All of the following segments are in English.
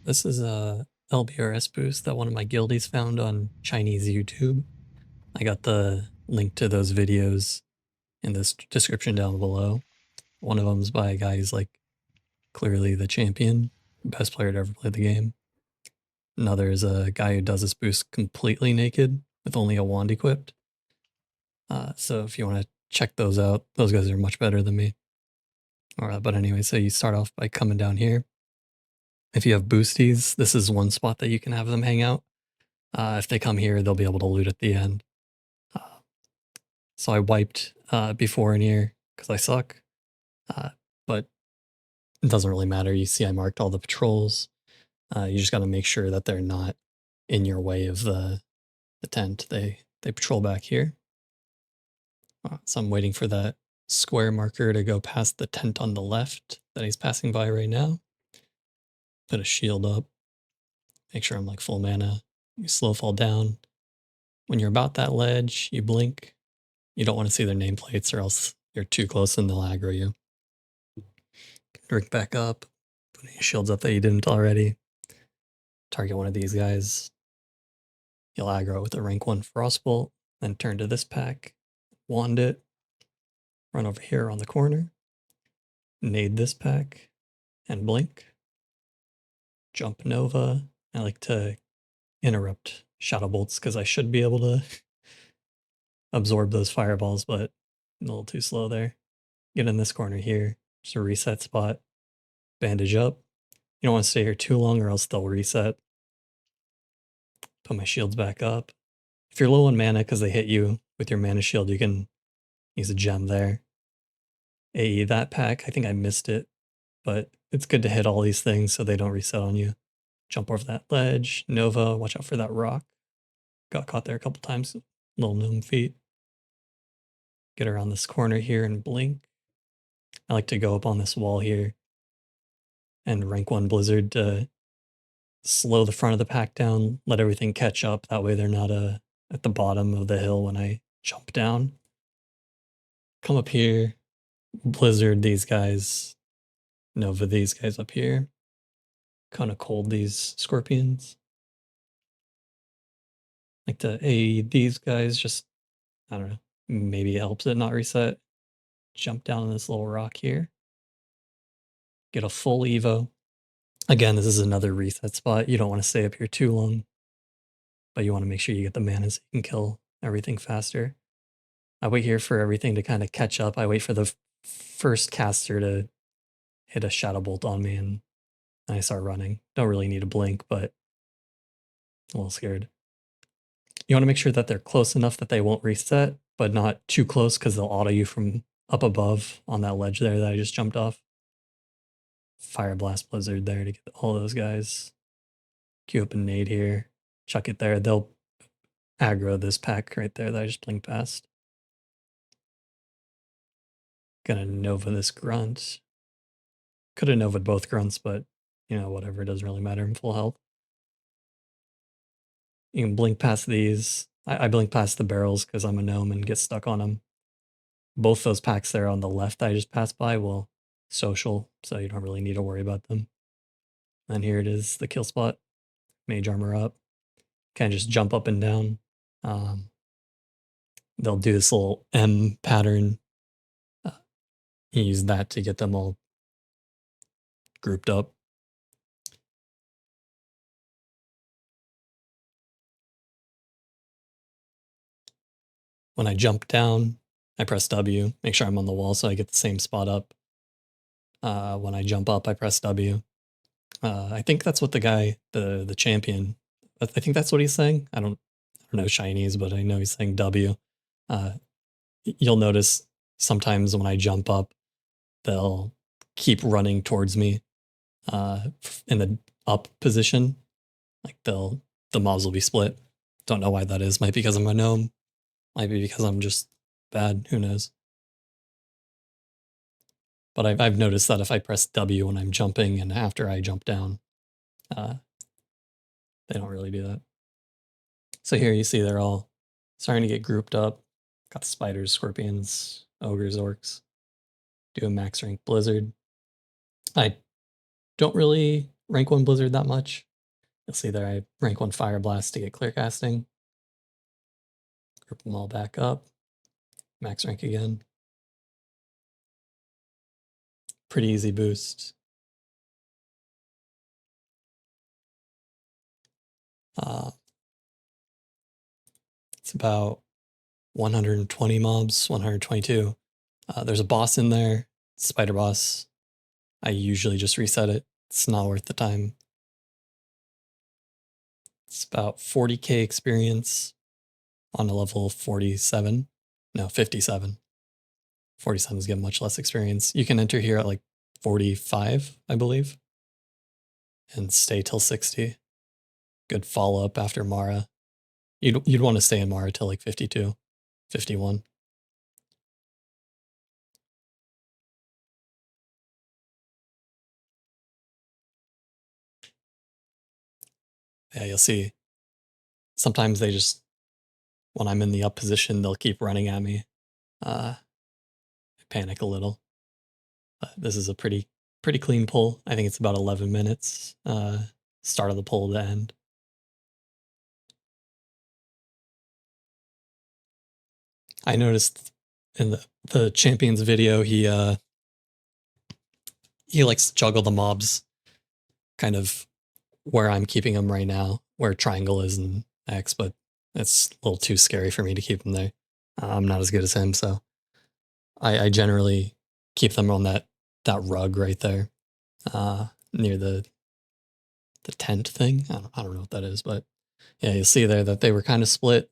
This is a LBRS boost that one of my guildies found on Chinese YouTube. I got the link to those videos in this description down below. One of them's by a guy who's like clearly the champion, best player to ever play the game. Another is a guy who does this boost completely naked with only a wand equipped. So if you want to check those out, those guys are much better than me. But anyway, so you start off by coming down here. If you have boosties, this is one spot that you can have them hang out. If they come here, they'll be able to loot at the end. So I wiped before in here because I suck, but it doesn't really matter. You see I marked all the patrols. You just got to make sure that they're not in your way of the tent. They patrol back here. So I'm waiting for that square marker to go past the tent on the left that he's passing by right now. Put a shield up. Make sure I'm like full mana. You slow fall down. When you're about that ledge, you blink. You don't want to see their nameplates or else you're too close and they'll aggro you. Drink back up. Put any shields up that you didn't already. Target one of these guys. You'll aggro with a rank 1 Frostbolt. Then turn to this pack. Wand it. Run over here on the corner. Nade this pack. And blink. Jump Nova. I like to interrupt Shadow Bolts because I should be able to absorb those fireballs, but I'm a little too slow there. Get in this corner here. Just a reset spot. Bandage up. You don't want to stay here too long or else they'll reset. Put my shields back up. If you're low on mana because they hit you with your mana shield, you can use a gem there. AE that pack, I think I missed it, but it's good to hit all these things so they don't reset on you. Jump over that ledge. Nova, watch out for that rock. Got caught there a couple times. Little gnome feet. Get around this corner here and blink. I like to go up on this wall here and rank 1 Blizzard to slow the front of the pack down, let everything catch up. That way they're not at the bottom of the hill when I jump down. Come up here, Blizzard these guys, Nova these guys up here. Kind of cold these scorpions. Like to aid these guys, just, I don't know, maybe it helps it not reset. Jump down on this little rock here. Get a full Evo. Again, this is another reset spot. You don't want to stay up here too long, but you want to make sure you get the mana so you can kill everything faster. I wait here for everything to kind of catch up. I wait for the first caster to hit a Shadow Bolt on me and I start running. Don't really need a blink, but a little scared. You want to make sure that they're close enough that they won't reset, but not too close because they'll auto you from up above on that ledge there that I just jumped off. Fire Blast Blizzard there to get all those guys. Queue up a nade here. Chuck it there. They'll aggro this pack right there that I just blinked past. Gonna Nova this grunt. Could have Nova'd both grunts, but you know, whatever, it doesn't really matter. I'm full health. You can blink past these. I blink past the barrels because I'm a gnome and get stuck on them. Both those packs there on the left that I just passed by will social, so you don't really need to worry about them. And here it is, the kill spot. Mage armor up. Kind of just jump up and down. They'll do this little M pattern. Use that to get them all grouped up. When I jump down, I press W, make sure I'm on the wall so I get the same spot up. When I jump up, I press W. I think that's what the guy, the champion, I think that's what he's saying. I don't know Chinese, but I know he's saying W. You'll notice sometimes when I jump up, they'll keep running towards me in the up position. Like the mobs will be split. Don't know why that is. Might be because I'm a gnome. Might be because I'm just bad. Who knows? But I've noticed that if I press W when I'm jumping and after I jump down, they don't really do that. So here you see they're all starting to get grouped up. Got the spiders, scorpions, ogres, orcs. Do a max rank blizzard. I don't really rank 1 Blizzard that much. You'll see there I rank 1 Fire Blast to get clear casting. Group them all back up. Max rank again. Pretty easy boost. It's about 120 mobs, 122. There's a boss in there, spider boss. I usually just reset it. It's not worth the time. It's about 40k experience on a level 47. No, 57. 47s get much less experience. You can enter here at like 45, I believe, and stay till 60. Good follow up after Mara. You'd want to stay in Mara till like 52, 51. Yeah, you'll see. Sometimes they just, when I'm in the up position, they'll keep running at me. I panic a little. But this is a pretty clean pull. I think it's about 11 minutes. Start of the pull to end. I noticed in the champions video, he likes to juggle the mobs kind of where I'm keeping him right now, where triangle is in X, but it's a little too scary for me to keep him there. I'm not as good as him, so I generally keep them on that rug right there, near the tent thing. I don't know what that is, but yeah, you'll see there that they were kind of split,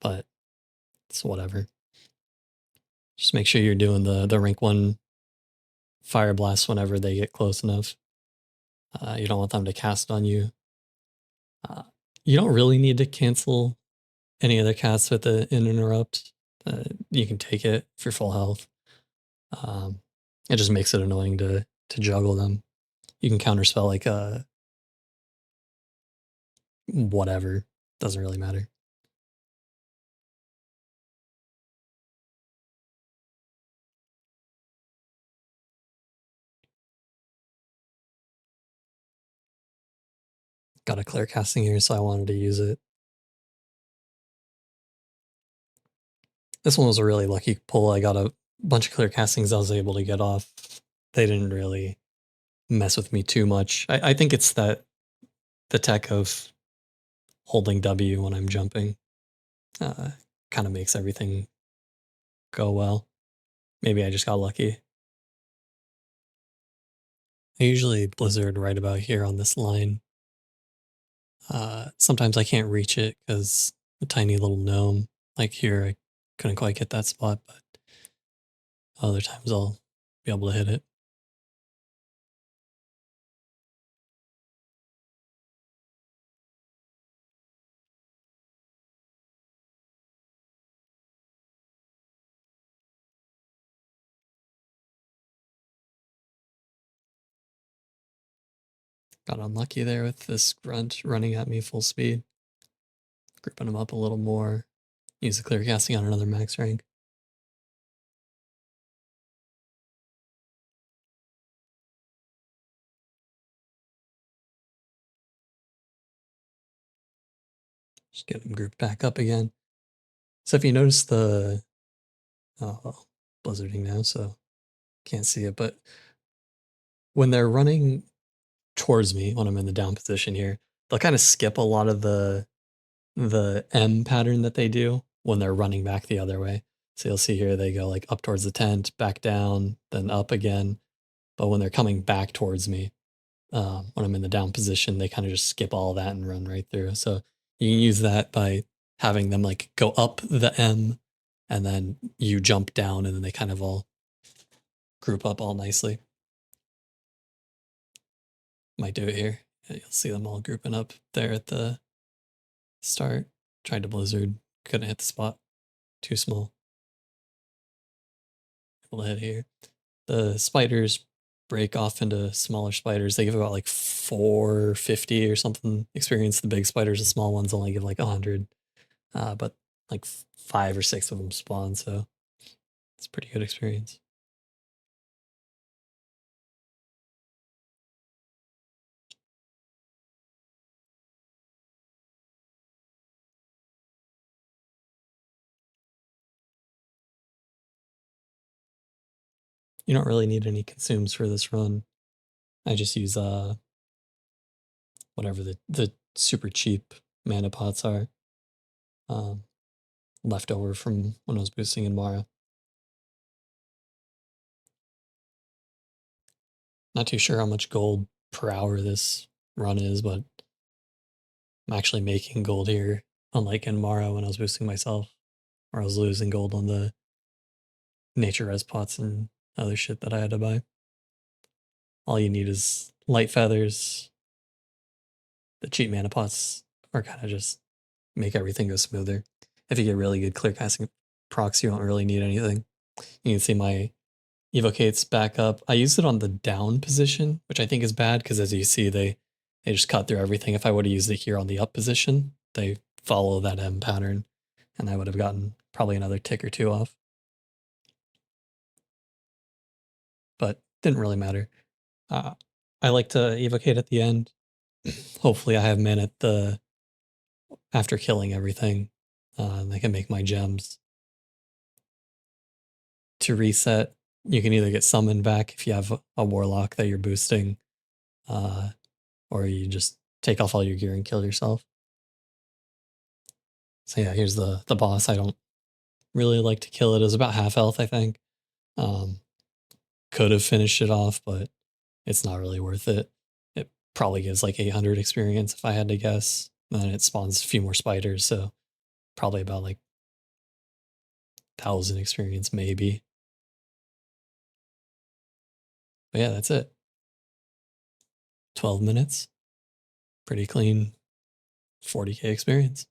but it's whatever. Just make sure you're doing the rank 1 fire blast whenever they get close enough. You don't want them to cast on you. You don't really need to cancel any other casts with an interrupt. You can take it for full health. It just makes it annoying to juggle them. You can counterspell like whatever. Doesn't really matter. Got a clear casting here, so I wanted to use it. This one was a really lucky pull. I got a bunch of clear castings I was able to get off. They didn't really mess with me too much. I think it's that the tech of holding W when I'm jumping kind of makes everything go well. Maybe I just got lucky. I usually blizzard right about here on this line. Sometimes I can't reach it because a tiny little gnome. Like here, I couldn't quite get that spot, but other times I'll be able to hit it. Got unlucky there with this grunt running at me full speed. Gripping him up a little more. Use the clear casting on another max rank. Just get him grouped back up again. So if you notice the blizzarding now, so can't see it, but when they're running towards me when I'm in the down position here, they'll kind of skip a lot of the M pattern that they do when they're running back the other way. So you'll see here they go like up towards the tent, back down, then up again. But when they're coming back towards me, when I'm in the down position, they kind of just skip all that and run right through. So you can use that by having them like go up the M and then you jump down and then they kind of all group up all nicely. Might do it here. You'll see them all grouping up there at the start. Tried to blizzard, couldn't hit the spot. Too small. Able to hit here. The spiders break off into smaller spiders. They give about like 450 or something experience. The big spiders, the small ones only give like 100. But like 5 or 6 of them spawn, so it's pretty good experience. You don't really need any consumes for this run. I just use whatever the super cheap mana pots are. Left over from when I was boosting in Mara. Not too sure how much gold per hour this run is, but I'm actually making gold here, unlike in Mara when I was boosting myself, or I was losing gold on the nature res pots and other shit that I had to buy. All you need is light feathers. The cheap mana pots are kind of just make everything go smoother. If you get really good clear casting procs, you don't really need anything. You can see my evocates back up. I used it on the down position, which I think is bad because as you see, they just cut through everything. If I would have used it here on the up position, they follow that M pattern, and I would have gotten probably another tick or two off. But didn't really matter. I like to evocate at the end. Hopefully I have men at the after killing everything. And I can make my gems. To reset, you can either get summoned back if you have a warlock that you're boosting, or you just take off all your gear and kill yourself. So yeah, here's the boss. I don't really like to kill it. It was about half health, I think. Could have finished it off, but it's not really worth it. It probably gives like 800 experience if I had to guess. And then it spawns a few more spiders, so probably about like 1,000 experience maybe. But yeah, that's it. 12 minutes. Pretty clean 40k experience.